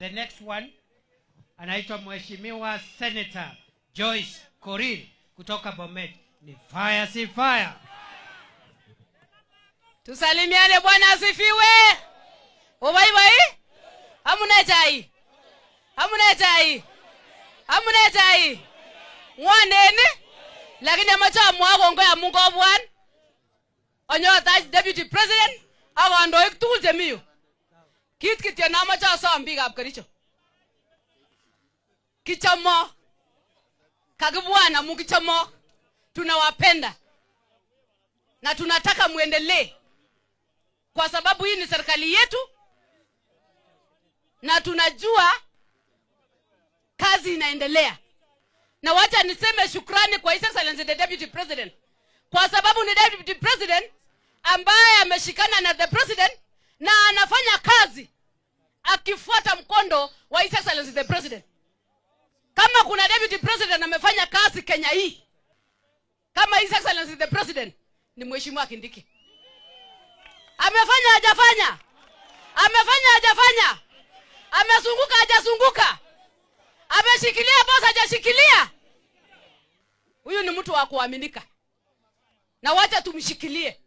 The next one anaitwa Mheshimiwa Senator Joyce Korir kutoka Bomet. Ni fire si fire. Tusalimiane bwana asifiwe. Obai. Hamuna chai. Mwanene lakini macha mwago ngo ya Mungu bwan. Onyota deputy president awandoik tugul chemiyu. Kit ya na macha som bikab Kericho. Kichamo. Kagibwana mukichamo. Tunawapenda. Na tunataka muendelee. Kwa sababu hii ni serikali yetu. Na tunajua kazi inaendelea. Na wacha niseme shukrani kwa His Excellency the Deputy President. Kwa sababu ni Deputy President ambaye ameshikana na the President na anafanya kazi akifuata mkondo wa His Excellency the President. Kama kuna Deputy President amefanya kazi Kenya hii kama His Excellency the President ni Mheshimiwa Kindiki. Amefanya hajafanya? Amezunguka hajazunguka? Ameshikilia boss hajashikilia? Huyu ni mtu wa kuaminika. Na wacha tumshikilie.